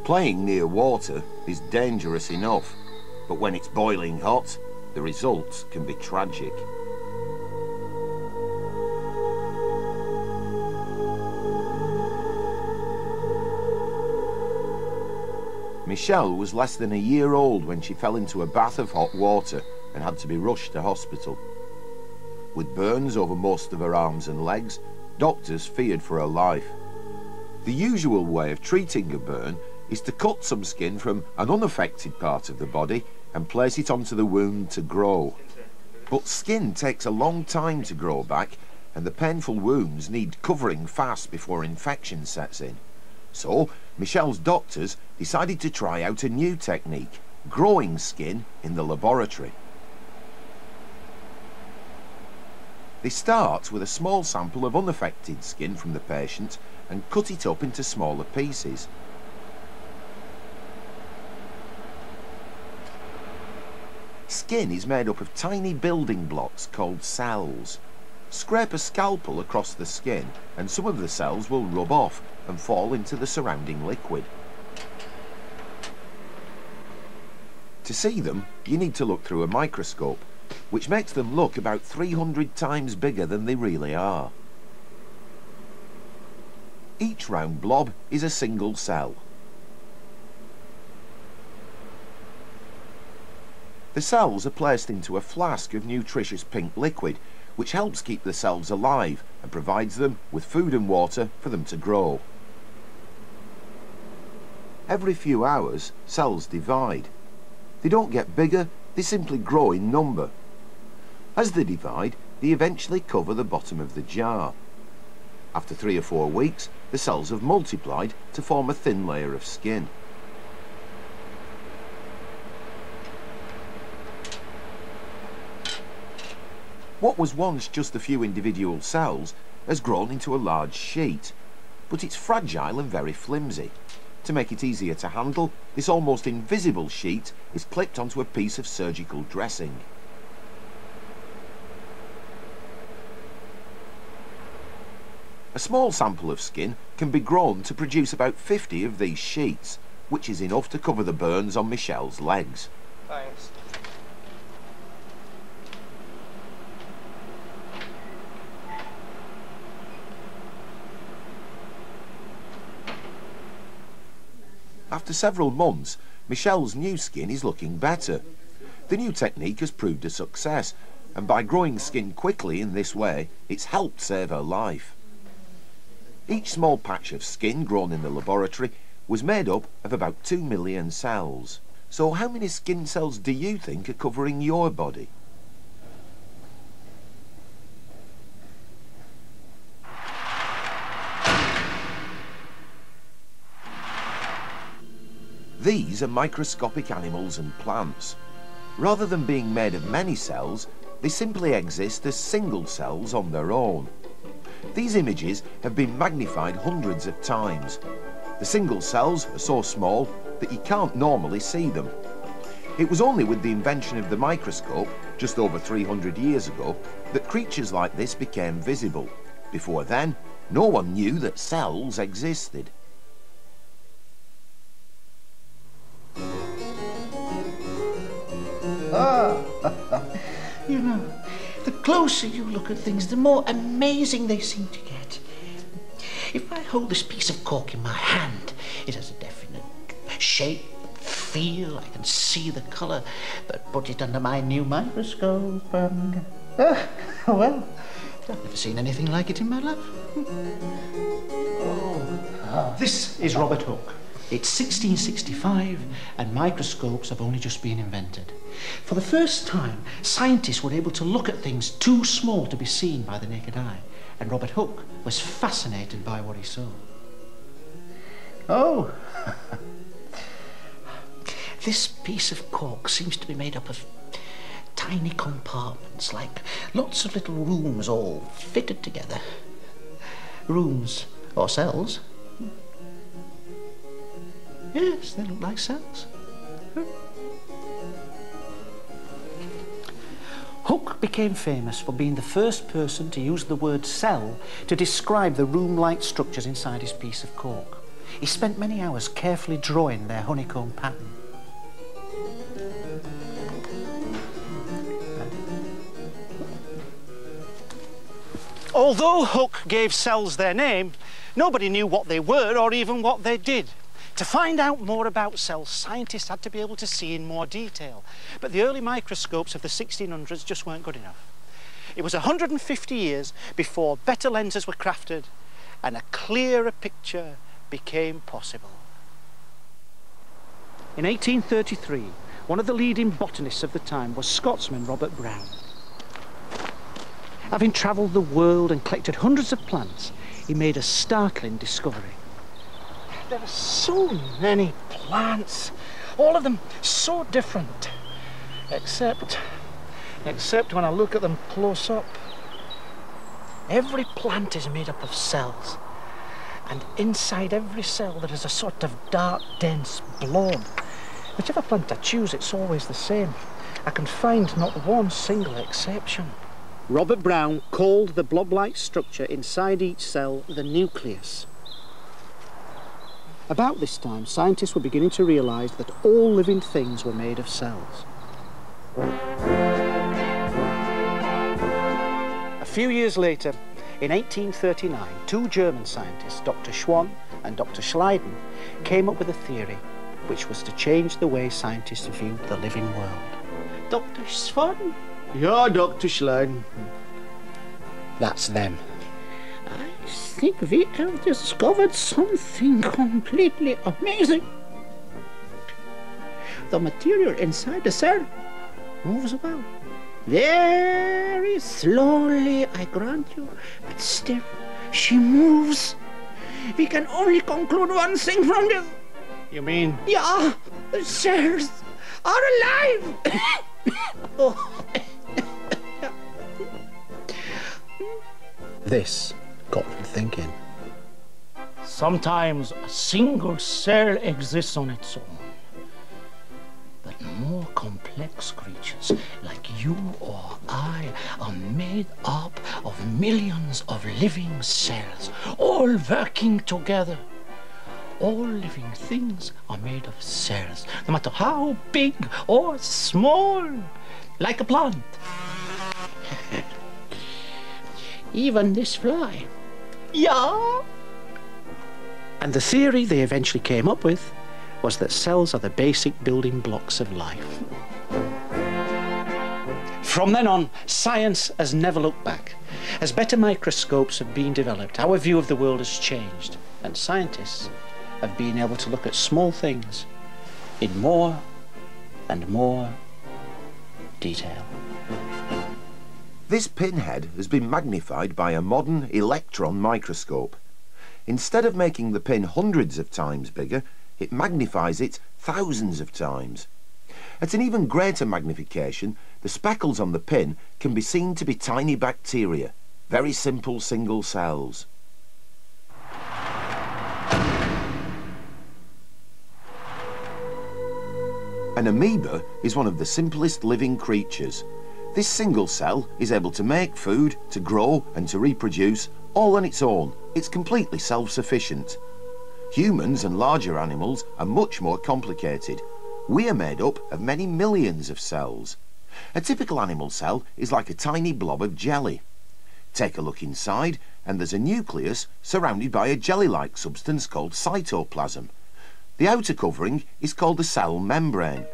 Playing near water is dangerous enough, but when it's boiling hot, the results can be tragic. Michelle was less than a year old when she fell into a bath of hot water and had to be rushed to hospital. With burns over most of her arms and legs, doctors feared for her life. The usual way of treating a burn is to cut some skin from an unaffected part of the body and place it onto the wound to grow. But skin takes a long time to grow back, and the painful wounds need covering fast before infection sets in. So, Michelle's doctors decided to try out a new technique, growing skin in the laboratory. They start with a small sample of unaffected skin from the patient and cut it up into smaller pieces. Skin is made up of tiny building blocks called cells. Scrape a scalpel across the skin and some of the cells will rub off and fall into the surrounding liquid. To see them, you need to look through a microscope, which makes them look about 300 times bigger than they really are. Each round blob is a single cell. The cells are placed into a flask of nutritious pink liquid, which helps keep the cells alive and provides them with food and water for them to grow. Every few hours, cells divide. They don't get bigger, they simply grow in number. As they divide, they eventually cover the bottom of the jar. After 3 or 4 weeks, the cells have multiplied to form a thin layer of skin. What was once just a few individual cells has grown into a large sheet, but it's fragile and very flimsy. To make it easier to handle, this almost invisible sheet is clipped onto a piece of surgical dressing. A small sample of skin can be grown to produce about 50 of these sheets, which is enough to cover the burns on Michelle's legs. Thanks. After several months, Michelle's new skin is looking better. The new technique has proved a success, and by growing skin quickly in this way, it's helped save her life. Each small patch of skin grown in the laboratory was made up of about 2 million cells. So how many skin cells do you think are covering your body? These are microscopic animals and plants. Rather than being made of many cells, they simply exist as single cells on their own. These images have been magnified hundreds of times. The single cells are so small that you can't normally see them. It was only with the invention of the microscope, just over 300 years ago, that creatures like this became visible. Before then, no one knew that cells existed. You know, the closer you look at things, the more amazing they seem to get. If I hold this piece of cork in my hand, it has a definite shape, feel, I can see the colour, but put it under my new microscope and... well, I've never seen anything like it in my life. This is Robert Hooke. It's 1665 and microscopes have only just been invented. For the first time, scientists were able to look at things too small to be seen by the naked eye, and Robert Hooke was fascinated by what he saw. Oh! This piece of cork seems to be made up of tiny compartments, like lots of little rooms all fitted together. Rooms or cells. Yes, they look like cells. Hooke became famous for being the first person to use the word cell to describe the room-like structures inside his piece of cork. He spent many hours carefully drawing their honeycomb pattern. Although Hooke gave cells their name, nobody knew what they were or even what they did. To find out more about cells, scientists had to be able to see in more detail. But the early microscopes of the 1600s just weren't good enough. It was 150 years before better lenses were crafted and a clearer picture became possible. In 1833, one of the leading botanists of the time was Scotsman Robert Brown. Having travelled the world and collected hundreds of plants, he made a startling discovery. There are so many plants, all of them so different, except when I look at them close up. Every plant is made up of cells, and inside every cell there is a sort of dark, dense blob. Whichever plant I choose, it's always the same. I can find not one single exception. Robert Brown called the blob-like structure inside each cell the nucleus. About this time, scientists were beginning to realise that all living things were made of cells. A few years later, in 1839, two German scientists, Dr. Schwann and Dr. Schleiden, came up with a theory which was to change the way scientists viewed the living world. Dr. Schwann? Yeah, Dr. Schleiden. That's them. I think we have discovered something completely amazing. The material inside the cell moves about. Very slowly, I grant you, but still, she moves. We can only conclude one thing from this. You mean? Yeah, the cells are alive. Oh. This got me thinking. Sometimes a single cell exists on its own. But more complex creatures like you or I are made up of millions of living cells, all working together. All living things are made of cells, no matter how big or small, like a plant. Even this fly. Yeah. And the theory they eventually came up with was that cells are the basic building blocks of life. From then on, science has never looked back. As better microscopes have been developed, our view of the world has changed, and scientists have been able to look at small things in more and more detail. This pinhead has been magnified by a modern electron microscope. Instead of making the pin hundreds of times bigger, it magnifies it thousands of times. At an even greater magnification, the speckles on the pin can be seen to be tiny bacteria, very simple single cells. An amoeba is one of the simplest living creatures. This single cell is able to make food, to grow and to reproduce, all on its own. It's completely self-sufficient. Humans and larger animals are much more complicated. We are made up of many millions of cells. A typical animal cell is like a tiny blob of jelly. Take a look inside and there's a nucleus surrounded by a jelly-like substance called cytoplasm. The outer covering is called the cell membrane.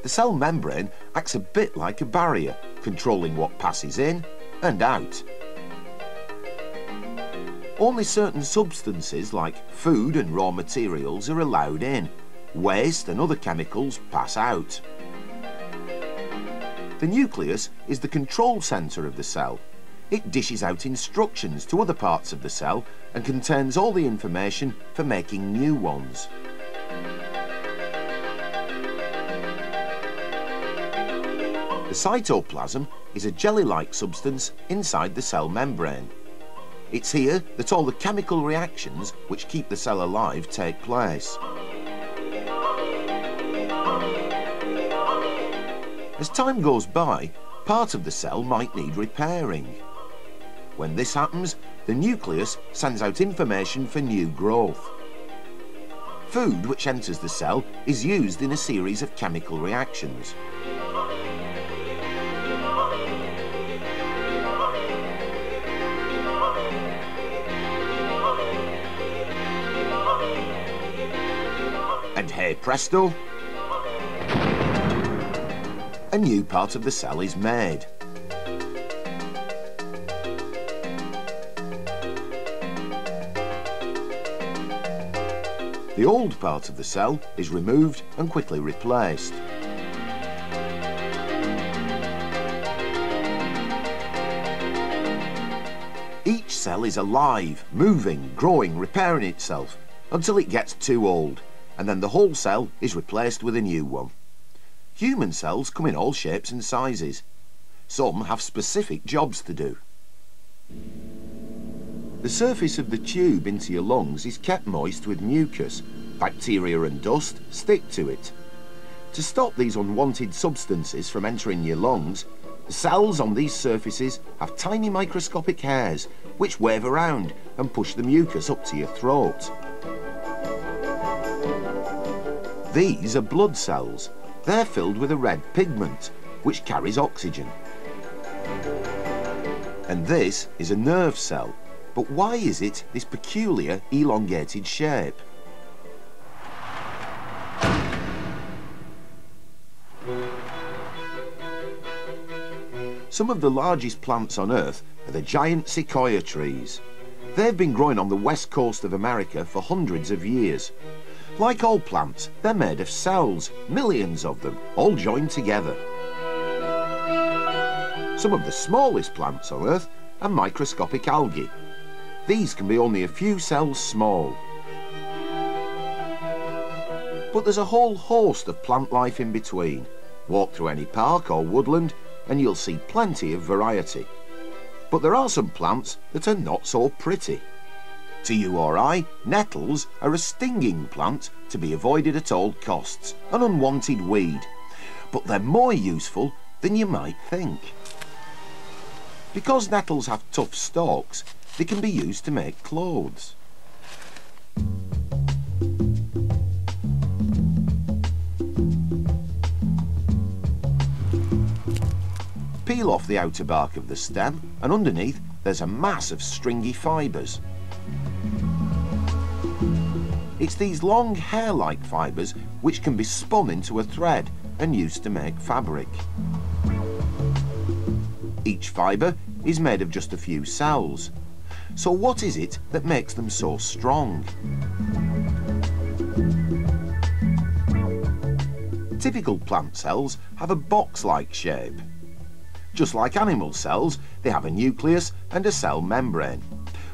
The cell membrane acts a bit like a barrier, controlling what passes in and out. Only certain substances like food and raw materials are allowed in. Waste and other chemicals pass out. The nucleus is the control centre of the cell. It dishes out instructions to other parts of the cell and contains all the information for making new ones. The cytoplasm is a jelly-like substance inside the cell membrane. It's here that all the chemical reactions which keep the cell alive take place. As time goes by, part of the cell might need repairing. When this happens, the nucleus sends out information for new growth. Food which enters the cell is used in a series of chemical reactions. And hey presto, a new part of the cell is made. The old part of the cell is removed and quickly replaced. Each cell is alive, moving, growing, repairing itself until it gets too old, and then the whole cell is replaced with a new one. Human cells come in all shapes and sizes. Some have specific jobs to do. The surface of the tube into your lungs is kept moist with mucus. Bacteria and dust stick to it. To stop these unwanted substances from entering your lungs, the cells on these surfaces have tiny microscopic hairs which wave around and push the mucus up to your throat. These are blood cells. They're filled with a red pigment which carries oxygen. And this is a nerve cell. But why is it this peculiar elongated shape? Some of the largest plants on Earth are the giant sequoia trees. They've been growing on the west coast of America for hundreds of years. Like all plants, they're made of cells, millions of them, all joined together. Some of the smallest plants on Earth are microscopic algae. These can be only a few cells small. But there's a whole host of plant life in between. Walk through any park or woodland and you'll see plenty of variety. But there are some plants that are not so pretty. To you or I, nettles are a stinging plant to be avoided at all costs, an unwanted weed. But they're more useful than you might think. Because nettles have tough stalks, they can be used to make clothes. Peel off the outer bark of the stem, and underneath there's a mass of stringy fibres. It's these long hair-like fibres which can be spun into a thread and used to make fabric. Each fibre is made of just a few cells. So what is it that makes them so strong? Typical plant cells have a box-like shape. Just like animal cells, they have a nucleus and a cell membrane.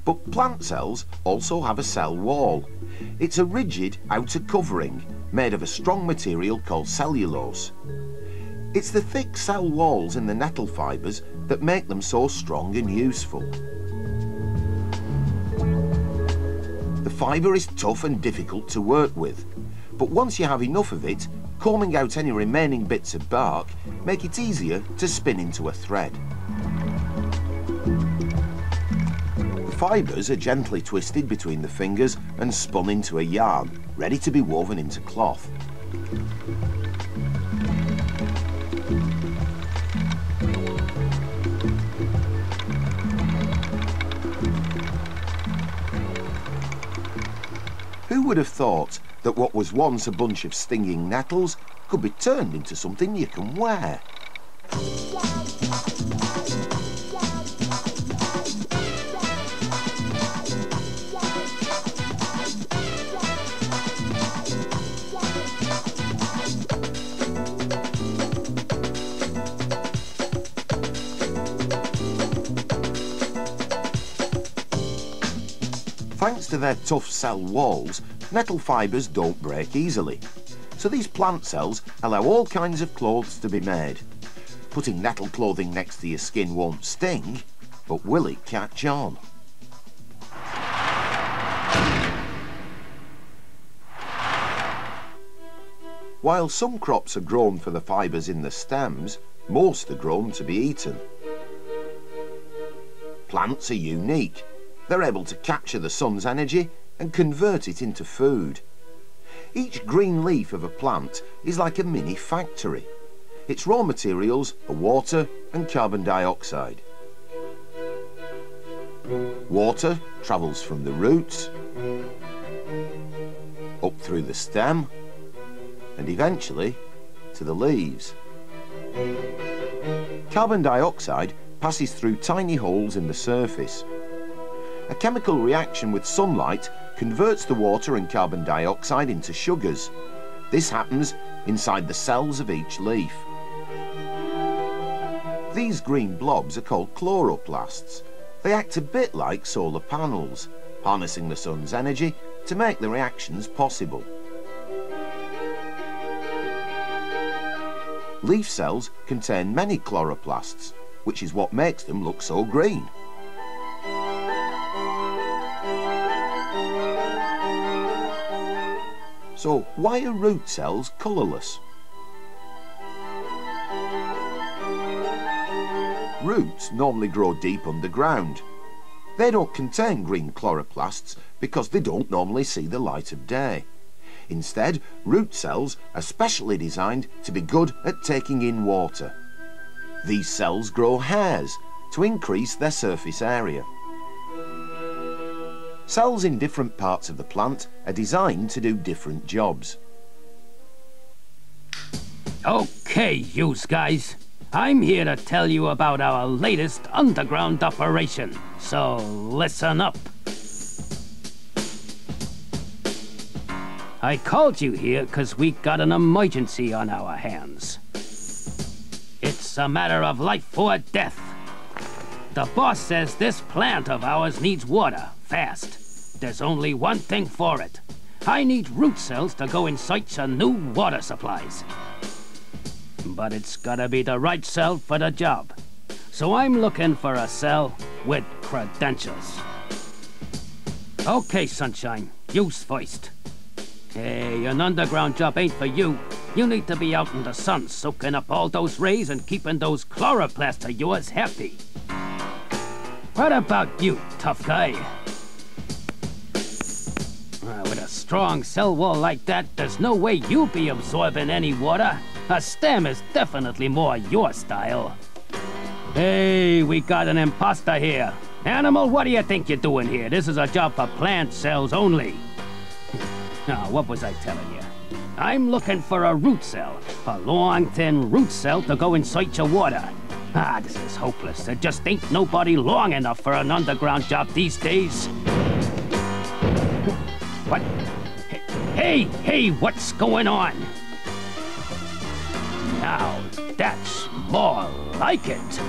But plant cells also have a cell wall. It's a rigid outer covering made of a strong material called cellulose. It's the thick cell walls in the nettle fibres that make them so strong and useful. The fibre is tough and difficult to work with, but once you have enough of it, combing out any remaining bits of bark make it easier to spin into a thread. The fibres are gently twisted between the fingers and spun into a yarn, ready to be woven into cloth. Who would have thought that what was once a bunch of stinging nettles could be turned into something you can wear? Thanks to their tough cell walls, nettle fibres don't break easily. So these plant cells allow all kinds of clothes to be made. Putting nettle clothing next to your skin won't sting, but will it catch on? While some crops are grown for the fibres in the stems, most are grown to be eaten. Plants are unique. They're able to capture the sun's energy and convert it into food. Each green leaf of a plant is like a mini factory. Its raw materials are water and carbon dioxide. Water travels from the roots, up through the stem, and eventually to the leaves. Carbon dioxide passes through tiny holes in the surface. A chemical reaction with sunlight converts the water and carbon dioxide into sugars. This happens inside the cells of each leaf. These green blobs are called chloroplasts. They act a bit like solar panels, harnessing the sun's energy to make the reactions possible. Leaf cells contain many chloroplasts, which is what makes them look so green. So why are root cells colourless? Roots normally grow deep underground. They don't contain green chloroplasts because they don't normally see the light of day. Instead, root cells are specially designed to be good at taking in water. These cells grow hairs to increase their surface area. Cells in different parts of the plant are designed to do different jobs. Okay, yous guys. I'm here to tell you about our latest underground operation, so listen up. I called you here because we got an emergency on our hands. It's a matter of life or death. The boss says this plant of ours needs water, fast. There's only one thing for it. I need root cells to go in search of new water supplies. But it's gotta be the right cell for the job. So I'm looking for a cell with credentials. Okay, Sunshine, you's first. Hey, an underground job ain't for you. You need to be out in the sun, soaking up all those rays and keeping those chloroplasts of yours happy. What about you, tough guy? With a strong cell wall like that, there's no way you'll be absorbing any water. A stem is definitely more your style. Hey, we got an imposter here. Animal, what do you think you're doing here? This is a job for plant cells only. Now, what was I telling you? I'm looking for a root cell. A long, thin root cell to go in search of water. This is hopeless. There just ain't nobody long enough for an underground job these days. What? Hey, what's going on? Now, that's more like it.